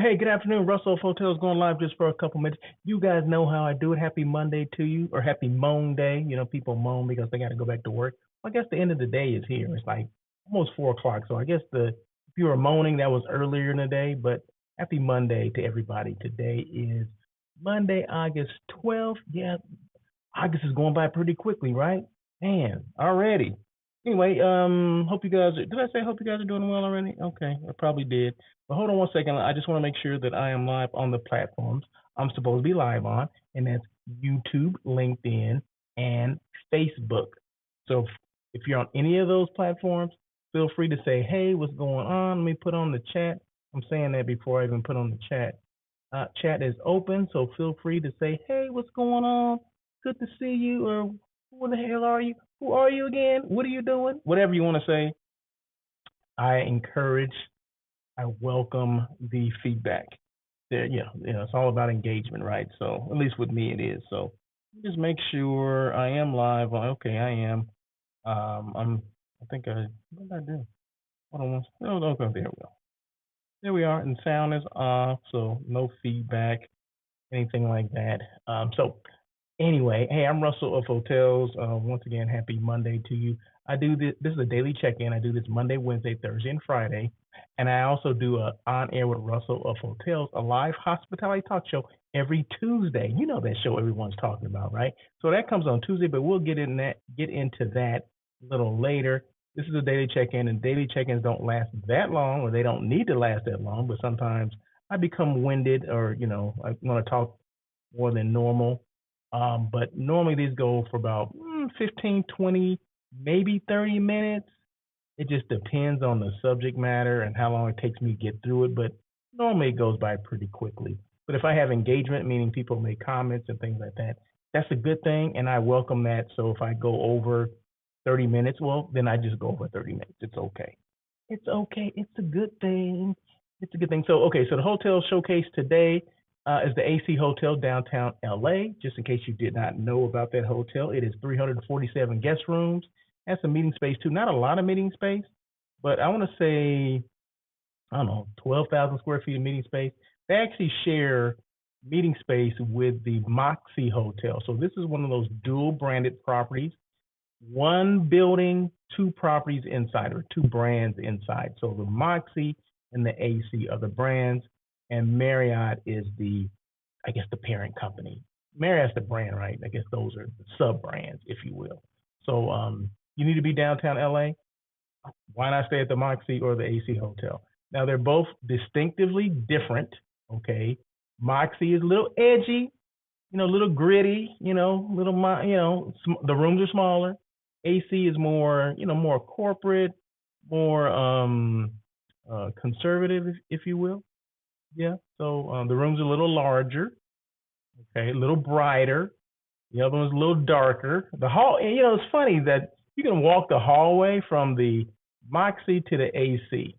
Hey, good afternoon. Russell of Hotels going live just for a couple minutes. You guys know how I do it. Happy Monday to you, or happy moan day. You know, people moan because they got to go back to work. Well, I guess the end of the day is here. It's like almost 4 o'clock. So I guess if you were moaning, that was earlier in the day. But happy Monday to everybody. Today is Monday, August 12th. Yeah, August is going by pretty quickly, right? Man, already. Anyway, hope you guys. Did I say hope you guys are doing well already? Okay, I probably did. But hold on one second. I just want to make sure that I am live on the platforms I'm supposed to be live on, and that's YouTube, LinkedIn, and Facebook. So if you're on any of those platforms, feel free to say, "Hey, what's going on?" Let me put on the chat. I'm saying that before I even put on the chat. Chat is open, so feel free to say, "Hey, what's going on? Good to see you," or "Who the hell are you? Who are you again? What are you doing?" Whatever you want to say. I encourage, I welcome the feedback. There, it's all about engagement, right? So at least with me, it is. So just make sure I am live. Okay, I am. I'm. I think I. What did I do? Hold on. Oh, okay, there we go. There we are, and sound is off, so no feedback, anything like that. So anyway, hey, I'm Russell of Hotels. Once again, happy Monday to you. I do this. This is a daily check-in. I do this Monday, Wednesday, Thursday, and Friday, and I also do a on air with Russell of Hotels, a live hospitality talk show every Tuesday. You know that show everyone's talking about, right? So that comes on Tuesday, but we'll get into that a little later. This is a daily check-in, and daily check-ins don't last that long, or they don't need to last that long. But sometimes I become winded, or I want to talk more than normal. But normally these go for about 15, 20, maybe 30 minutes. It just depends on the subject matter and how long it takes me to get through it. But normally it goes by pretty quickly. But if I have engagement, meaning people make comments and things like that, that's a good thing. And I welcome that. So if I go over 30 minutes, well, then I just go over 30 minutes. It's okay. It's okay. It's a good thing. It's a good thing. So, okay, so the hotel showcase today is the AC Hotel downtown LA. Just in case you did not know about that hotel, it is 347 guest rooms. Has some meeting space too. Not a lot of meeting space, but I want to say, I don't know, 12,000 square feet of meeting space. They actually share meeting space with the Moxy Hotel. So this is one of those dual branded properties. One building, two properties inside, or two brands inside. So the Moxy and the AC are the brands, and Marriott is I guess, the parent company. Marriott's the brand, right? I guess those are the sub brands, if you will. So you need to be downtown LA. Why not stay at the Moxy or the AC Hotel? Now they're both distinctively different. Okay, Moxy is a little edgy, a little gritty, little, the rooms are smaller. AC is more, more corporate, more conservative, if you will. Yeah. So the rooms are a little larger, okay, a little brighter. The other one's a little darker. The hall, it's funny that you can walk the hallway from the Moxy to the AC,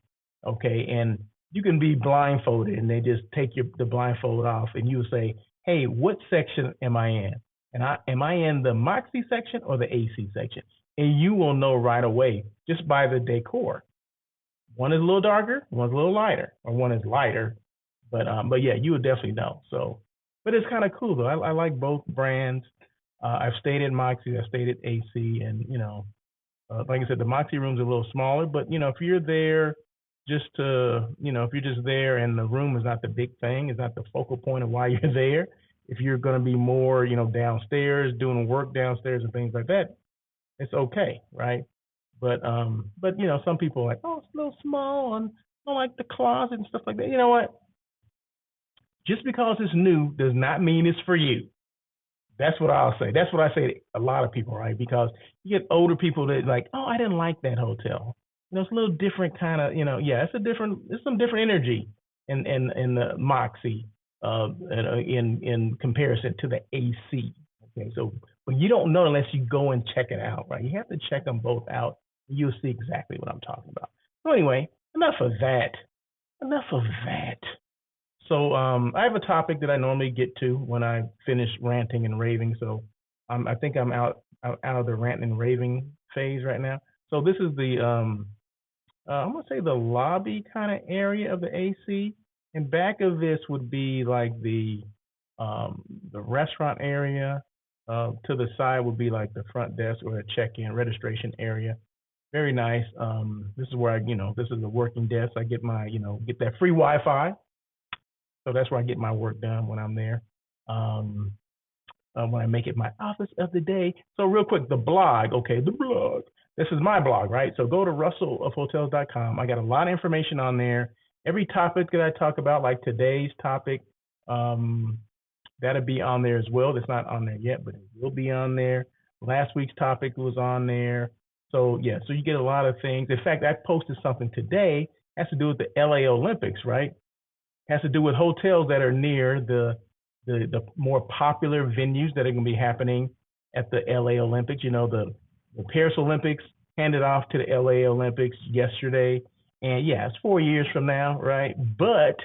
okay, and you can be blindfolded, and they just take the blindfold off, and you say, "Hey, what section am I in? And am I in the Moxy section or the AC section?" And you will know right away just by the decor. One is a little darker, one's a little lighter, or one is lighter, but yeah, you would definitely know. So, but it's kind of cool though. I like both brands. I've stayed at Moxy, I've stayed at AC, and like I said, the Moxy room's a little smaller, but if you're there just to, if you're just there and the room is not the big thing, is not the focal point of why you're there. If you're going to be more, downstairs doing work downstairs and things like that, it's okay, right? But some people are like, oh, it's a little small, and I don't like the closet and stuff like that. You know what? Just because it's new does not mean it's for you. That's what I'll say. That's what I say to a lot of people, right? Because you get older people that like, oh, I didn't like that hotel. It's a little different kind of, yeah, it's some different energy in the Moxy, in comparison to the AC. Okay, so but you don't know unless you go and check it out, right? You have to check them both out. You'll see exactly what I'm talking about. So anyway, enough of that. Enough of that. So I have a topic that I normally get to when I finish ranting and raving. So I think I'm out of the ranting and raving phase right now. So this is the I'm gonna say the lobby kind of area of the AC. And back of this would be like the restaurant area. To the side would be like the front desk or a check-in registration area. Very nice. This is where this is the working desk. I get my, get that free Wi-Fi. So that's where I get my work done when I'm there. Um, when I make it my office of the day. So real quick, the blog. Okay, the blog. This is my blog, right? So go to russellofhotels.com. I got a lot of information on there. Every topic that I talk about, like today's topic, um, that'll be on there as well. It's not on there yet, but it will be on there. Last week's topic was on there. So yeah, so you get a lot of things. In fact, I posted something today, has to do with the LA Olympics, right? Has to do with hotels that are near the more popular venues that are going to be happening at the LA Olympics. The Paris Olympics handed off to the LA Olympics yesterday. And yeah, it's 4 years from now, right? But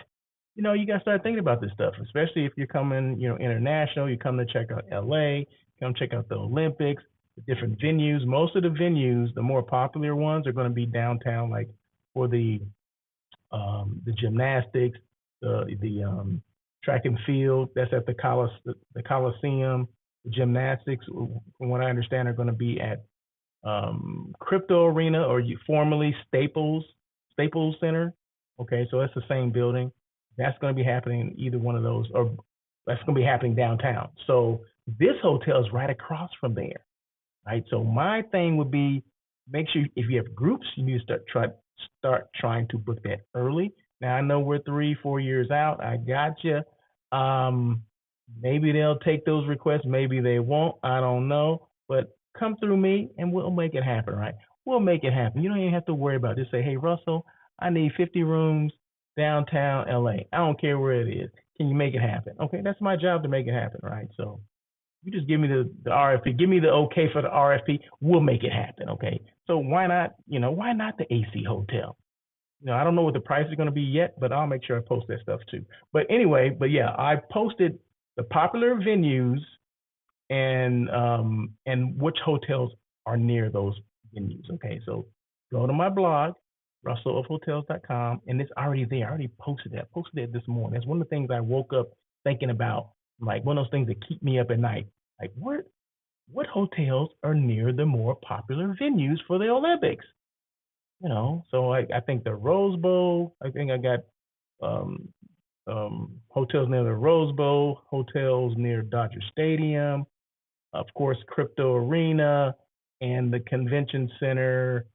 you got to start thinking about this stuff, especially if you're coming, international, you come to check out LA, come check out the Olympics, the different venues. Most of the venues, the more popular ones, are going to be downtown, like for the gymnastics, the track and field. That's at the Coliseum. The gymnastics, from what I understand, are going to be at Crypto Arena, or formerly Staples Center. Okay, so it's the same building. That's going to be happening in either one of those, or that's going to be happening downtown. So this hotel is right across from there, right? So my thing would be, make sure if you have groups, you need to start trying to book that early. Now I know we're 3-4 years out. I got you. Maybe they'll take those requests. Maybe they won't. I don't know. But come through me and we'll make it happen, right? We'll make it happen. You don't even have to worry about it. Just say, hey, Russell, I need 50 rooms downtown LA. I don't care where it is. Can you make it happen? Okay, that's my job to make it happen, right? So you just give me the RFP. Give me the okay for the RFP. We'll make it happen, okay? So why not, why not the AC Hotel? I don't know what the price is going to be yet, but I'll make sure I post that stuff too. But anyway, yeah, I posted the popular venues and which hotels are near those venues. Okay, so go to my blog, russellofhotels.com, and it's already there. I already posted that. Posted it this morning. It's one of the things I woke up thinking about, like one of those things that keep me up at night. Like what hotels are near the more popular venues for the Olympics? So I think the Rose Bowl. I think I got um, hotels near the Rose Bowl, hotels near Dodger Stadium, of course, Crypto Arena, and the Convention Center.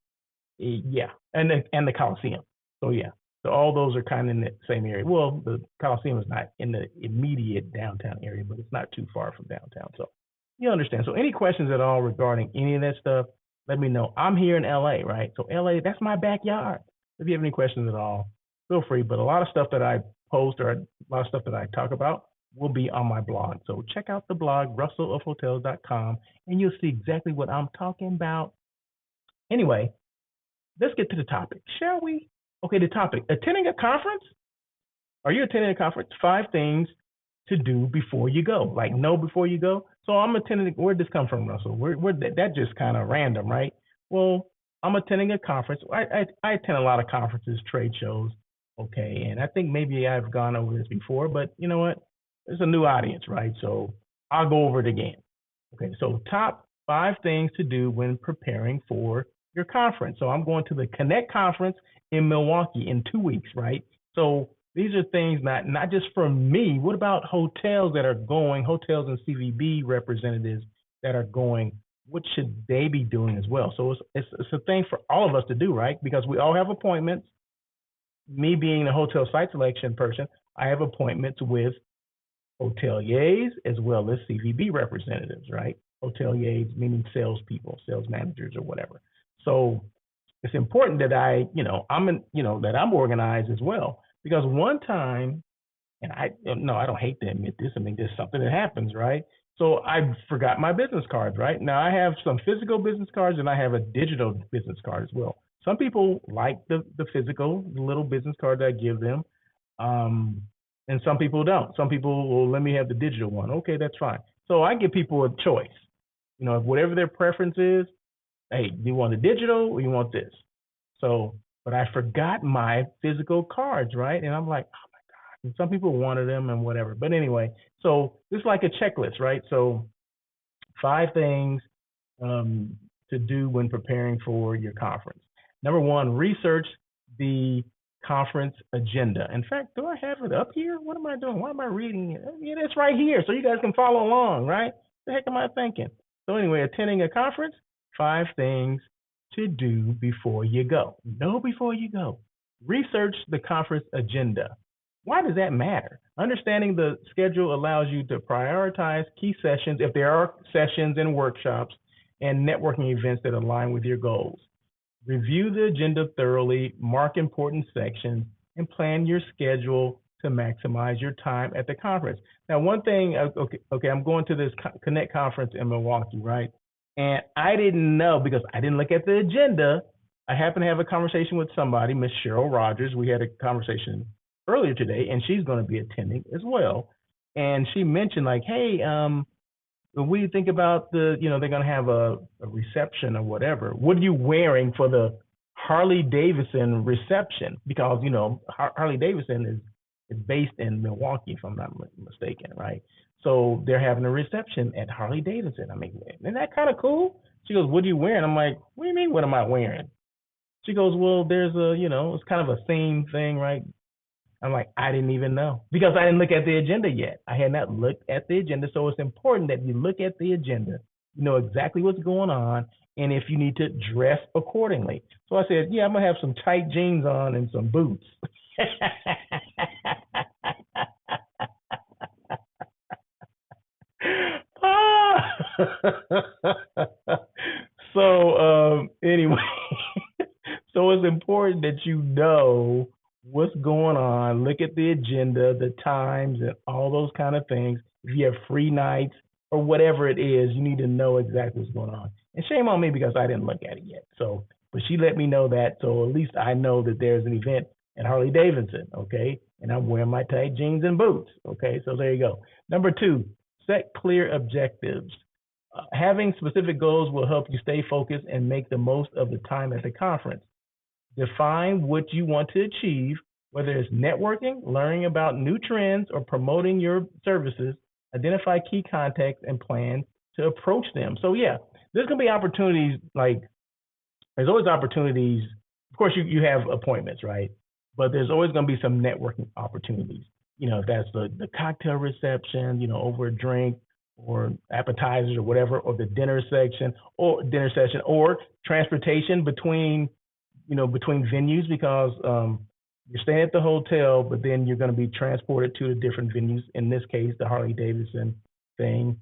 Yeah, and the Coliseum. So yeah, so all those are kind of in the same area. Well, the Coliseum is not in the immediate downtown area, but it's not too far from downtown. So you understand. So any questions at all regarding any of that stuff, let me know. I'm here in LA, right? So LA, that's my backyard. If you have any questions at all, feel free. But a lot of stuff that I post, or a lot of stuff that I talk about, will be on my blog. So check out the blog, russellofhotels.com, and you'll see exactly what I'm talking about. Anyway, let's get to the topic, shall we? Okay, the topic, attending a conference. Are you attending a conference? 5 things to do before you go. Like, know before you go. So I'm attending. Where'd this come from, Russell? Where that just kind of random, right? Well, I'm attending a conference. I attend a lot of conferences, trade shows. Okay, and I think maybe I've gone over this before, but you know what? There's a new audience, right? So I'll go over it again. Okay, so top 5 things to do when preparing for your conference. So I'm going to the Connect conference in Milwaukee in 2 weeks, right? So these are things not just for me. What about hotels that are going, hotels and CVB representatives that are going? What should they be doing as well? So it's a thing for all of us to do, right? Because we all have appointments. Me being the hotel site selection person, I have appointments with hoteliers as well as CVB representatives, right? Hoteliers meaning salespeople, sales managers, or whatever. So it's important that that I'm organized as well. Because one time, and I don't hate to admit this. I mean, there's something that happens, right? So I forgot my business cards, right? Now I have some physical business cards and I have a digital business card as well. Some people like the physical, the little business card I give them. And some people don't. Some people will let me have the digital one. Okay, that's fine. So I give people a choice. Whatever their preference is, hey, do you want the digital or you want this? So, but I forgot my physical cards, right? And I'm like, oh my And some people wanted them and whatever. But anyway, so it's like a checklist, right? So 5 things um, to do when preparing for your conference. Number one, research the conference agenda. In fact, do I have it up here? What am I doing? Why am I reading it? Yeah, it's right here, so you guys can follow along, right? The heck am I thinking? So anyway, attending a conference, 5 things to do before you go. Know before you go. Research the conference agenda. Why does that matter? Understanding the schedule allows you to prioritize key sessions, if there are sessions and workshops, and networking events that align with your goals. Review the agenda thoroughly, mark important sections, and plan your schedule to maximize your time at the conference. Now, one thing, okay, I'm going to this Connect conference in Milwaukee, right? And I didn't know because I didn't look at the agenda. I happened to have a conversation with somebody, Miss Cheryl Rogers. We had a conversation earlier today, and she's going to be attending as well. And she mentioned like, hey, when we think about the, they're going to have a reception or whatever, what are you wearing for the Harley Davidson reception? Because, Harley Davidson is based in Milwaukee, if I'm not mistaken, right? So they're having a reception at Harley Davidson. I mean, isn't that kind of cool? She goes, what are you wearing? I'm like, what do you mean, what am I wearing? She goes, well, there's it's kind of a theme thing, right? I'm like, I didn't even know because I didn't look at the agenda yet. I had not looked at the agenda. So it's important that you look at the agenda, you know exactly what's going on, and if you need to dress accordingly. So I said, yeah, I'm going to have some tight jeans on and some boots. So anyway, so it's important that you know what's going on, look at the agenda, the times, and all those kind of things. If you have free nights or whatever it is, you need to know exactly what's going on. And shame on me because I didn't look at it yet. So, but she let me know that, so at least I know that there's an event at Harley Davidson, okay? And I'm wearing my tight jeans and boots, okay? So there you go. Number 2, set clear objectives. Having specific goals will help you stay focused and make the most of the time at the conference. Define what you want to achieve, whether it's networking, learning about new trends, or promoting your services. Identify key contacts and plan to approach them. So yeah, there's gonna be opportunities, like there's always opportunities. Of course, you have appointments, right? But there's always gonna be some networking opportunities. If that's the cocktail reception, over a drink or appetizers or whatever, or the dinner session, or transportation between venues, because you're staying at the hotel, but then you're going to be transported to the different venues. In this case, the Harley Davidson thing,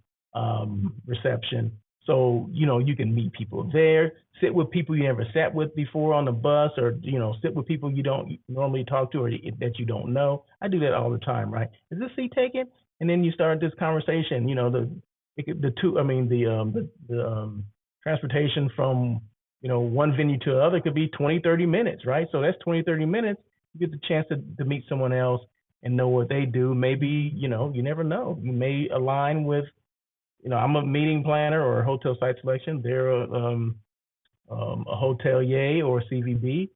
reception. So, you can meet people there, sit with people you never sat with before on the bus, or, sit with people you don't normally talk to or that you don't know. I do that all the time, right? Is this seat taken? And then you start this conversation, the transportation from, one venue to the other could be 20, 30 minutes, right? So that's 20, 30 minutes. You get the chance to meet someone else and know what they do. Maybe, you never know. You may align with, I'm a meeting planner or hotel site selection. They're a hotelier or CVB.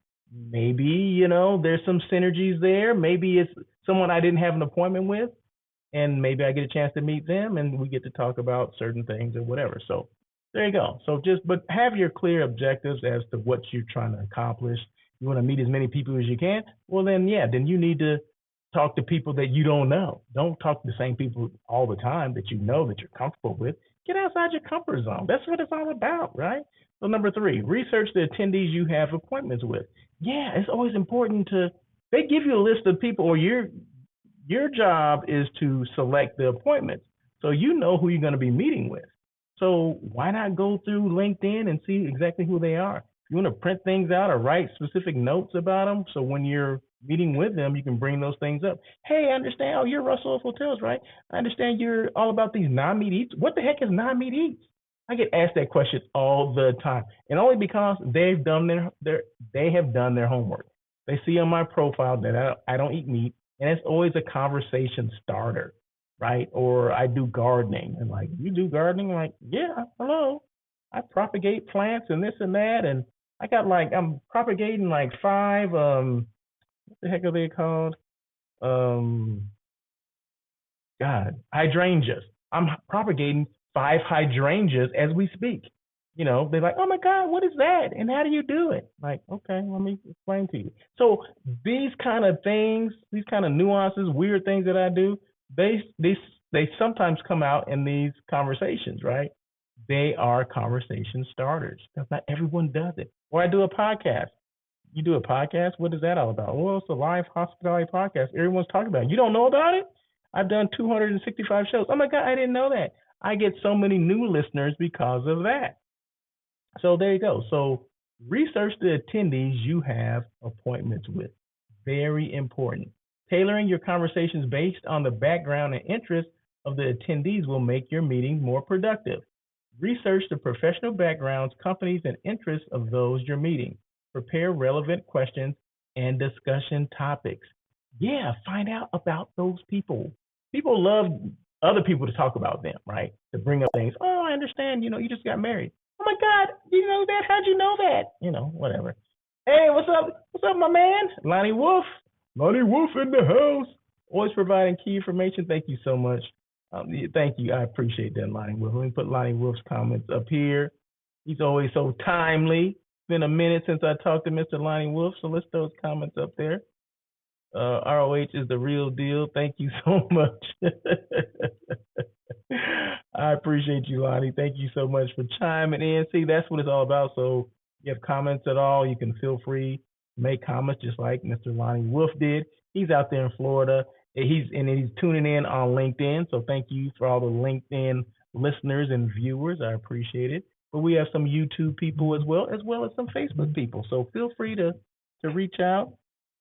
Maybe, there's some synergies there. Maybe it's someone I didn't have an appointment with, and maybe I get a chance to meet them and we get to talk about certain things or whatever. So there you go. So but have your clear objectives as to what you're trying to accomplish. You want to meet as many people as you can. Well, then you need to talk to people that you don't know. Don't talk to the same people all the time that that you're comfortable with. Get outside your comfort zone. That's what it's all about, right? So number 3, research the attendees you have appointments with. Yeah, it's always important they give you a list of people, or your job is to select the appointments. So you know who you're going to be meeting with. So why not go through LinkedIn and see exactly who they are? You want to print things out or write specific notes about them, so when you're meeting with them, you can bring those things up. Hey, I understand. Oh, you're Russell of Hotels, right? I understand you're all about these non-meat eats. What the heck is non-meat eats? I get asked that question all the time, and only because they have done their homework. They see on my profile that I don't eat meat, and it's always a conversation starter, right? Or I do gardening, and like, you do gardening? I'm like, yeah, hello. I propagate plants and this and that, and I'm propagating like 5 what the heck are they called? God, hydrangeas. I'm propagating 5 hydrangeas as we speak. They're like, oh my God, what is that? And how do you do it? Like, okay, let me explain to you. So these kind of things, these kind of nuances, weird things that I do, they sometimes come out in these conversations, right? They are conversation starters because not everyone does it. Or I do a podcast. You do a podcast? What is that all about? Well, it's a live hospitality podcast. Everyone's talking about it. You don't know about it? I've done 265 shows. Oh my God, I didn't know that. I get so many new listeners because of that. So there you go. So research the attendees you have appointments with. Very important. Tailoring your conversations based on the background and interests of the attendees will make your meeting more productive. Research the professional backgrounds, companies, and interests of those you're meeting. Prepare relevant questions and discussion topics. Yeah, find out about those people. People love other people to talk about them, right? To bring up things. Oh, I understand. You just got married. Oh my God, you know that? How'd you know that? Whatever. Hey, what's up? What's up, my man? Lonnie Wolf. Lonnie Wolf in the house. Always providing key information. Thank you so much. Thank you. I appreciate that, Lonnie Wolf. Let me put Lonnie Wolf's comments up here. He's always so timely. It's been a minute since I talked to Mr. Lonnie Wolf, so let's throw his comments up there. ROH is the real deal. Thank you so much. I appreciate you, Lonnie. Thank you so much for chiming in. See, that's what it's all about. So if you have comments at all, you can feel free to make comments just like Mr. Lonnie Wolf did. He's out there in Florida. He's tuning in on LinkedIn. So thank you for all the LinkedIn listeners and viewers. I appreciate it. But we have some YouTube people as well as some Facebook people. So feel free to reach out,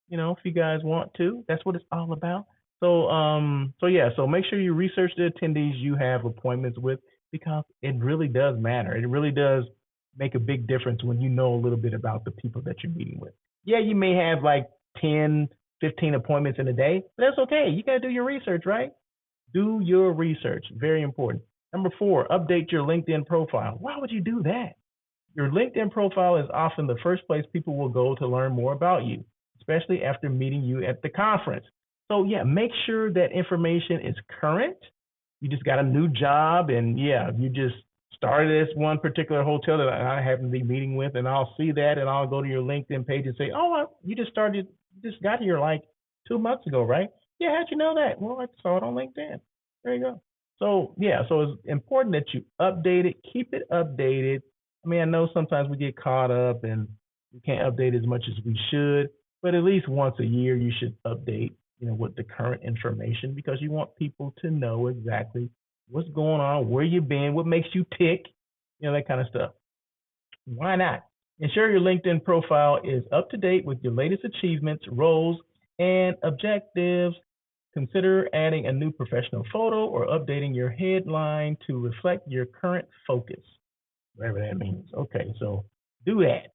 if you guys want to. That's what it's all about. So make sure you research the attendees you have appointments with because it really does matter. It really does make a big difference when you know a little bit about the people that you're meeting with. Yeah, you may have like 10, 15 appointments in a day, but that's okay. You got to do your research, right? Do your research. Very important. Number 4, update your LinkedIn profile. Why would you do that? Your LinkedIn profile is often the first place people will go to learn more about you, especially after meeting you at the conference. So yeah, make sure that information is current. You just got a new job and you just started this one particular hotel that I happen to be meeting with, and I'll see that and I'll go to your LinkedIn page and say, oh, you just got here like 2 months ago, right? Yeah, how'd you know that? Well, I saw it on LinkedIn. There you go. So it's important that you update it, keep it updated. I mean, I know sometimes we get caught up and we can't update as much as we should, but at least once a year you should update with the current information because you want people to know exactly what's going on, where you've been, what makes you tick, that kind of stuff. Why not? Ensure your LinkedIn profile is up to date with your latest achievements, roles, and objectives. Consider adding a new professional photo or updating your headline to reflect your current focus, whatever that means. Okay, so do that.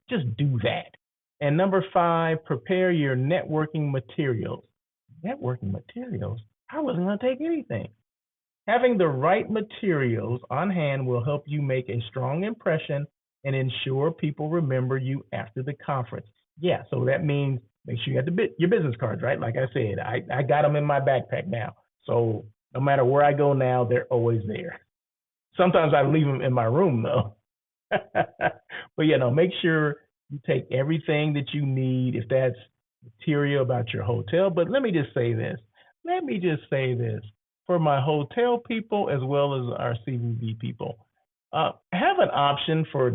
Just do that. And number 5, prepare your networking materials. Networking materials? I wasn't going to take anything. Having the right materials on hand will help you make a strong impression and ensure people remember you after the conference. Yeah, so that means make sure you have your business cards, right? Like I said, I got them in my backpack now. So no matter where I go now, they're always there. Sometimes I leave them in my room though. But make sure you take everything that you need, if that's material about your hotel. But let me just say this. For my hotel people as well as our CVB people, have an option for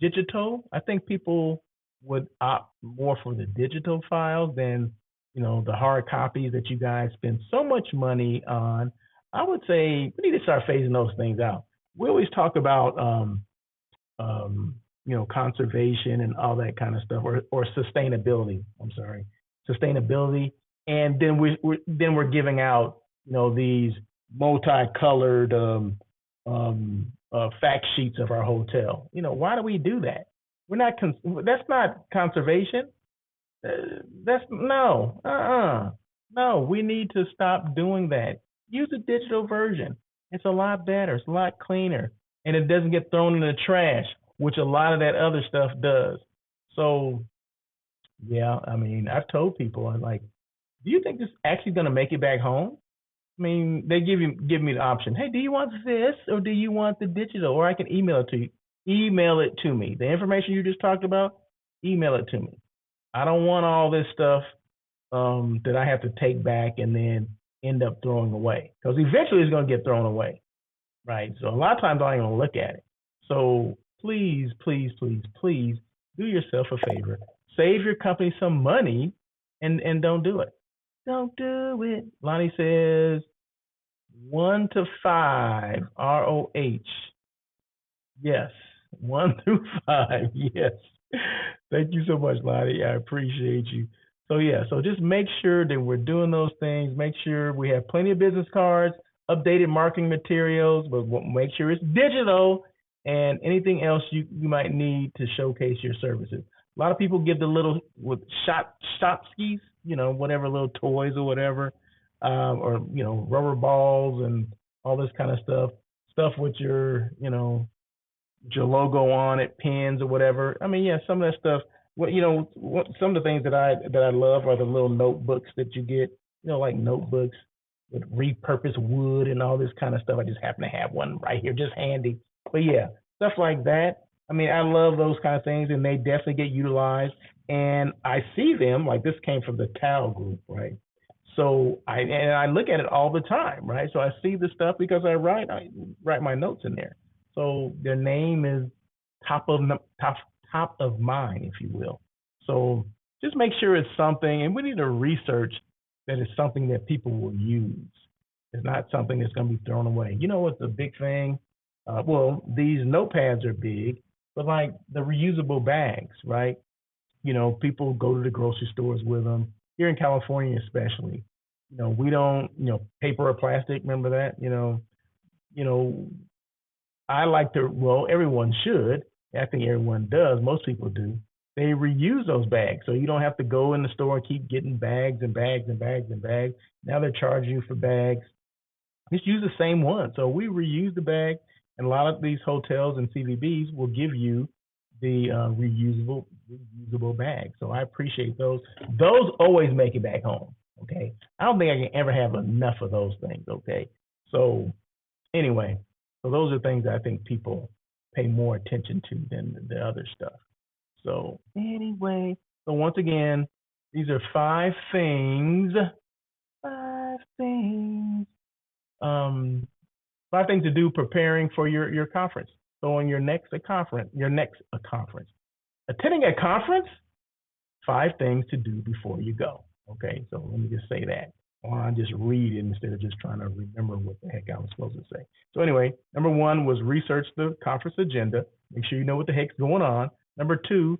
digital. I think people would opt more for the digital files than the hard copies that you guys spend so much money on. I would say we need to start phasing those things out. We always talk about conservation and all that kind of stuff, or sustainability. Sustainability, and then we're giving out these multicolored fact sheets of our hotel. Why do we do that? We're not. That's not conservation. No. We need to stop doing that. Use a digital version. It's a lot better. It's a lot cleaner, and it doesn't get thrown in the trash, which a lot of that other stuff does. So, yeah, I mean, I've told people, I'm like, do you think this actually going to make it back home? I mean, they give me the option. Hey, do you want this or do you want the digital? Or I can email it to you. Email it to me. The information you just talked about, email it to me. I don't want all this stuff that I have to take back and then end up throwing away. Because eventually it's going to get thrown away, right? So a lot of times I ain't going to look at it. So please, please, please, please do yourself a favor. Save your company some money and don't do it. Don't do it. Lonnie says 1 to 5, ROH. Yes, 1 through 5. Yes. Thank you so much, Lonnie. I appreciate you. So yeah, so just make sure that we're doing those things. Make sure we have plenty of business cards, updated marketing materials, but make sure it's digital and anything else you might need to showcase your services. A lot of people give the little with shop skis, whatever little toys or whatever, or rubber balls and all this kind of stuff with your logo on it, pins or whatever. I mean, yeah, some of that stuff. Some of the things that I love are the little notebooks that you get, like notebooks with repurposed wood and all this kind of stuff. I just happen to have one right here, just handy. But yeah, stuff like that. I mean, I love those kind of things, and they definitely get utilized. And I see them, like this came from the Tao group, right? So I look at it all the time, right? So I see the stuff because I write my notes in there. So their name is top of mind, if you will. So just make sure it's something, and we need to research that it's something that people will use. It's not something that's going to be thrown away. You know what's the big thing? These notepads are big, but like the reusable bags, right? People go to the grocery stores with them. Here in California, especially, we don't, paper or plastic. Remember that? I like to. Well, everyone should. I think everyone does. Most people do. They reuse those bags, so you don't have to go in the store and keep getting bags and bags and bags and bags. Now they're charging you for bags. Just use the same one. So we reuse the bag, and a lot of these hotels and CVBs will give you the reusable bag. So I appreciate those. Those always make it back home. Okay. I don't think I can ever have enough of those things. Okay. So anyway, so those are things that I think people pay more attention to than the other stuff. So anyway, so once again, these are 5 things. 5 things. 5 things to do preparing for your conference. So on your next conference, attending a conference, 5 things to do before you go. Okay, so let me just say that. I'll just read it instead of just trying to remember what the heck I was supposed to say. So anyway, number 1 was research the conference agenda. Make sure you know what the heck's going on. Number 2,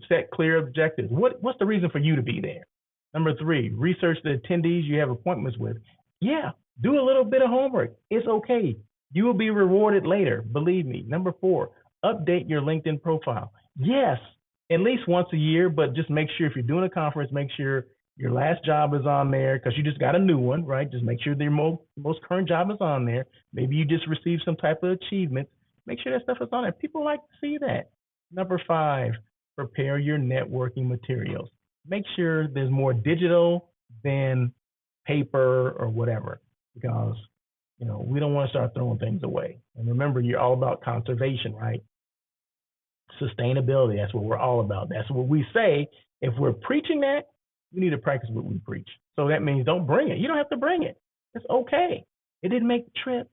set clear objectives. What's the reason for you to be there? Number 3, research the attendees you have appointments with. Yeah, do a little bit of homework. It's okay. You will be rewarded later, believe me. Number 4, update your LinkedIn profile. Yes, at least once a year, but just make sure if you're doing a conference, make sure your last job is on there because you just got a new one, right? Just make sure your most current job is on there. Maybe you just received some type of achievement. Make sure that stuff is on there. People like to see that. Number 5, prepare your networking materials. Make sure there's more digital than paper or whatever, because we don't want to start throwing things away. And remember, you're all about conservation, right? Sustainability. That's what we're all about. That's what we say. If we're preaching that, we need to practice what we preach. So that means don't bring it. You don't have to bring it. It's okay. It didn't make the trip.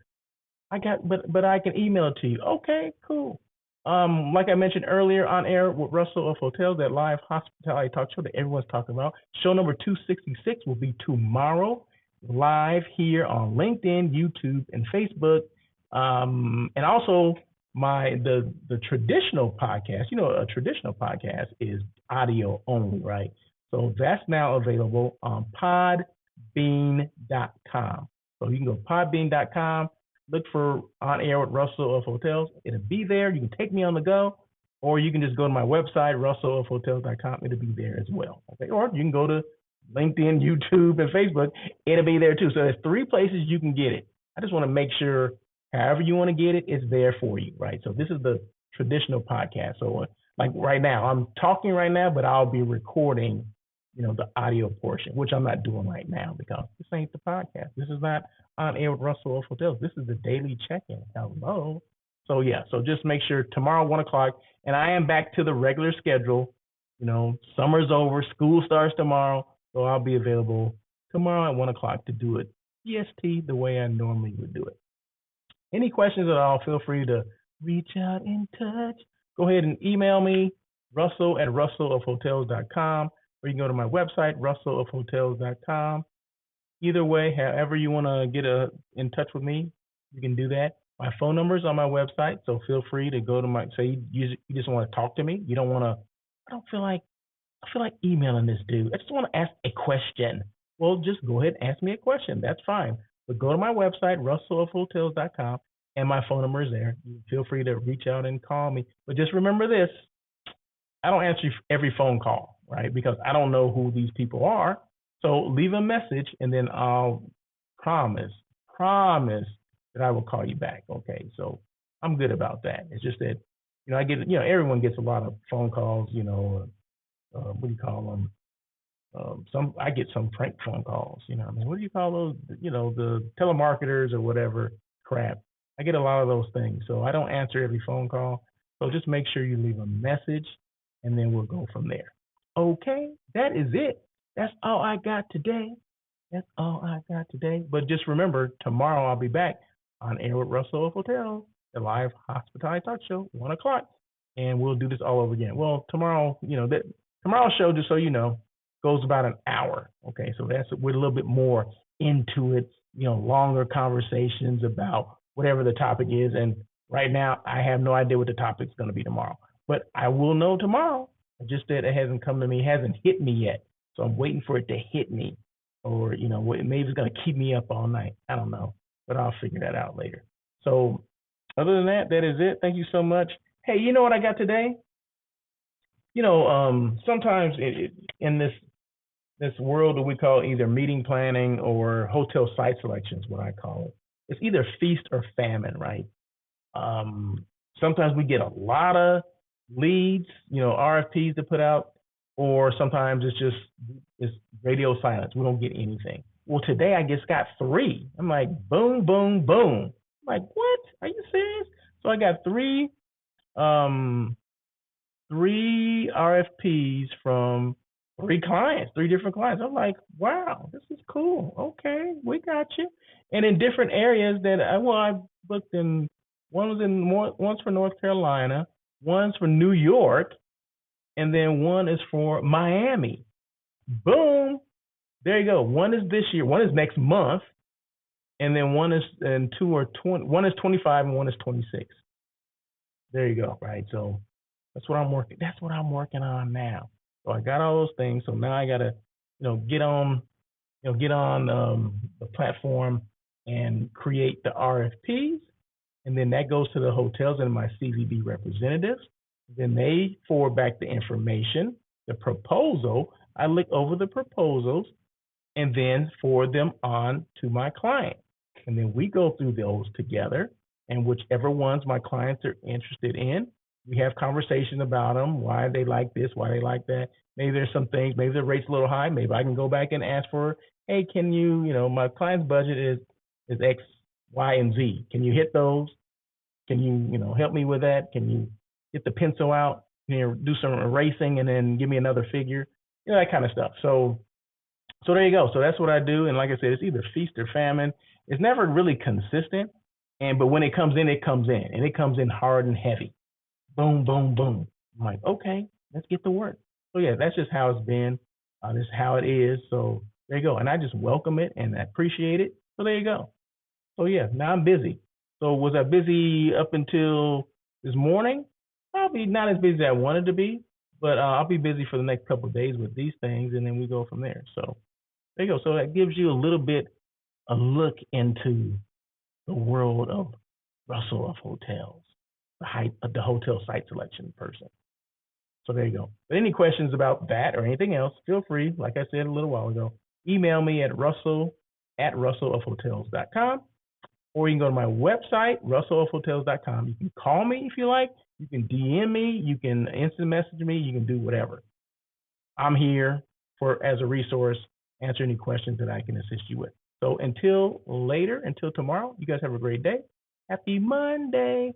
But I can email it to you. Okay, cool. Like I mentioned earlier, on air with Russell of Hotels, that live hospitality talk show that everyone's talking about. Show number 266 will be tomorrow, live here on LinkedIn, YouTube, and Facebook. And also the traditional podcast. A traditional podcast is audio only, right? So that's now available on podbean.com. So you can go to podbean.com, look for On Air with Russell of Hotels. It'll be there. You can take me on the go, or you can just go to my website, russellofhotels.com. It'll be there as well. Okay. Or you can go to LinkedIn, YouTube, and Facebook. It'll be there too. So there's 3 places you can get it. I just want to make sure however you want to get it, it's there for you, right? So this is the traditional podcast. So like right now, I'm talking right now, but I'll be recording, the audio portion, which I'm not doing right now because this ain't the podcast. This is not on air with Russell of Hotels. This is the daily check-in. Hello. So yeah, so just make sure tomorrow 1 o'clock, and I am back to the regular schedule. Summer's over, school starts tomorrow, so I'll be available tomorrow at 1 o'clock to do it EST the way I normally would do it. Any questions at all, feel free to reach out in touch. Go ahead and email me, russell@russellofhotels.com, or you can go to my website, russellofhotels.com. Either way, however you want to get in touch with me, you can do that. My phone number is on my website, so feel free to go to say you just want to talk to me. You don't want to, I feel like emailing this dude. I just want to ask a question. Well, just go ahead and ask me a question. That's fine. But go to my website, russellofhotels.com, and my phone number is there. You feel free to reach out and call me. But just remember this, I don't answer every phone call, right? Because I don't know who these people are. So leave a message, and then I'll promise that I will call you back. Okay, so I'm good about that. It's just that, I get, everyone gets a lot of phone calls, what do you call them? I get some prank phone calls, what do you call those? The telemarketers or whatever crap. I get a lot of those things. So I don't answer every phone call. So just make sure you leave a message, and then we'll go from there. Okay, that is it. That's all I got today. But just remember, tomorrow I'll be back on air with Russell of Hotels, the live hospitality talk show, 1 o'clock, and we'll do this all over again. Well, tomorrow, tomorrow's show, just so you know, goes about an hour. Okay, so we're a little bit more into it, longer conversations about whatever the topic is. And right now, I have no idea what the topic's going to be tomorrow, but I will know tomorrow. Just that it hasn't come to me, hasn't hit me yet. So I'm waiting for it to hit me, or maybe it's going to keep me up all night. I don't know, but I'll figure that out later. So other than that, that is it. Thank you so much. Hey, you know what I got today? Sometimes in this world that we call either meeting planning or hotel site selection is what I call it. It's either feast or famine, right? Sometimes we get a lot of leads, RFPs to put out, or sometimes it's radio silence. We don't get anything. Well, today I just got 3. I'm like, boom, boom, boom. I'm like, what? Are you serious? So I got 3 RFPs from 3 different clients. I'm like, wow, this is cool. Okay, we got you. And in different areas that I booked in. One's for North Carolina, one's for New York, and then one is for Miami. Boom. There you go. One is this year, one is next month, and then one is 25 and one is 26. There you go. Right. So that's what I'm working on now. So I got all those things. So now I gotta, get on the platform and create the RFPs. And then that goes to the hotels and my CVB representatives. Then they forward back the information, the proposal. I look over the proposals and then forward them on to my client. And then we go through those together. And whichever ones my clients are interested in, we have conversation about them, why they like this, why they like that. Maybe there's some things, maybe the rate's a little high. Maybe I can go back and ask for, hey, can you, my client's budget is X, Y, and Z. Can you hit those? Can you, help me with that? Can you get the pencil out, do some erasing and then give me another figure? That kind of stuff. So there you go. So that's what I do. And like I said, it's either feast or famine. It's never really consistent. But when it comes in, and it comes in hard and heavy. Boom, boom, boom. I'm like, okay, let's get to work. So yeah, that's just how it's been. This is how it is. So there you go. And I just welcome it and I appreciate it. So there you go. So yeah, now I'm busy. So was I busy up until this morning? Probably not as busy as I wanted to be, but I'll be busy for the next couple of days with these things, and then we go from there. So there you go. So that gives you a look into the world of Russell of Hotels, the hotel site selection person. So there you go. But any questions about that or anything else, feel free, like I said a little while ago, email me at russell@russellofhotels.com, or you can go to my website, russellofhotels.com. You can call me if you like. You can DM me. You can instant message me. You can do whatever. I'm here. for as a resource, answer any questions that I can assist you with. So until later, until tomorrow, you guys have a great day. Happy Monday.